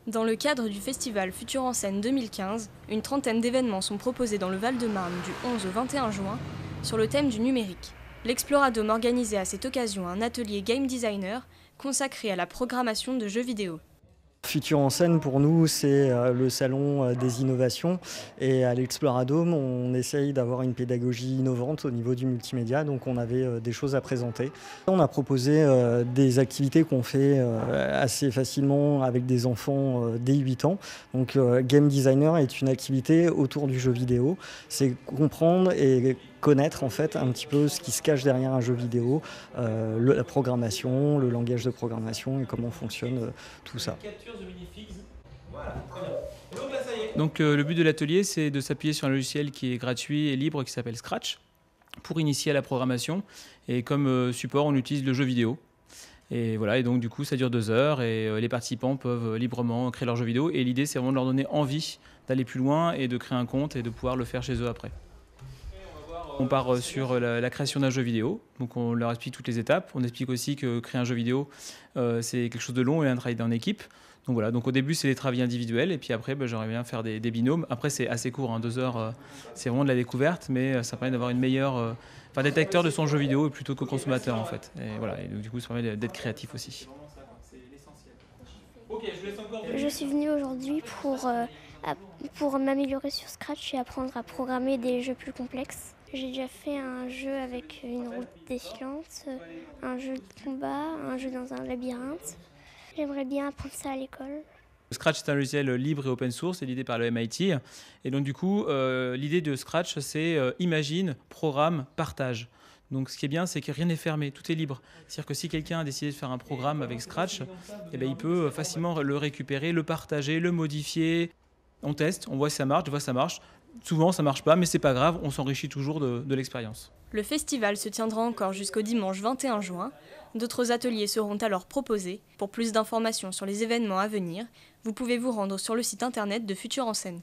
Dans le cadre du festival Futur en Scène 2015, une trentaine d'événements sont proposés dans le Val-de-Marne du 11 au 21 juin sur le thème du numérique. L'Exploradome organisait à cette occasion un atelier game designer consacré à la programmation de jeux vidéo. Futur en scène pour nous, c'est le salon des innovations, et à l'Exploradome, on essaye d'avoir une pédagogie innovante au niveau du multimédia, donc on avait des choses à présenter. On a proposé des activités qu'on fait assez facilement avec des enfants dès 8 ans. Donc Game Designer est une activité autour du jeu vidéo, c'est comprendre et connaître en fait un petit peu ce qui se cache derrière un jeu vidéo, la programmation, le langage de programmation et comment fonctionne tout ça. Donc le but de l'atelier, c'est de s'appuyer sur un logiciel qui est gratuit et libre qui s'appelle Scratch pour initier à la programmation. Et comme support, on utilise le jeu vidéo. Et voilà, et donc du coup, ça dure 2 heures et les participants peuvent librement créer leur jeu vidéo. Et l'idée, c'est vraiment de leur donner envie d'aller plus loin et de créer un compte et de pouvoir le faire chez eux après. On part sur la création d'un jeu vidéo, donc on leur explique toutes les étapes. On explique aussi que créer un jeu vidéo, c'est quelque chose de long et un travail en équipe. Donc voilà, donc au début c'est des travaux individuels et puis après j'aimerais bien faire des binômes. Après c'est assez court, 2 heures, c'est vraiment de la découverte, mais ça permet d'avoir une meilleure, d'être acteur de son jeu vidéo plutôt que consommateur en fait. Et voilà, et donc du coup ça permet d'être créatif aussi. Je suis venue aujourd'hui pour m'améliorer sur Scratch et apprendre à programmer des jeux plus complexes. J'ai déjà fait un jeu avec une route défilante, un jeu de combat, un jeu dans un labyrinthe. J'aimerais bien apprendre ça à l'école. Scratch c'est un logiciel libre et open source, c'est l'idée par le MIT. Et donc du coup, l'idée de Scratch c'est imagine, programme, partage. Donc ce qui est bien, c'est que rien n'est fermé, tout est libre. C'est-à-dire que si quelqu'un a décidé de faire un programme avec Scratch, eh bien, il peut facilement le récupérer, le partager, le modifier. On teste, on voit si ça marche, des fois ça marche. Souvent ça marche pas, mais c'est pas grave, on s'enrichit toujours de l'expérience. Le festival se tiendra encore jusqu'au dimanche 21 juin. D'autres ateliers seront alors proposés. Pour plus d'informations sur les événements à venir, vous pouvez vous rendre sur le site internet de Futur en Scène.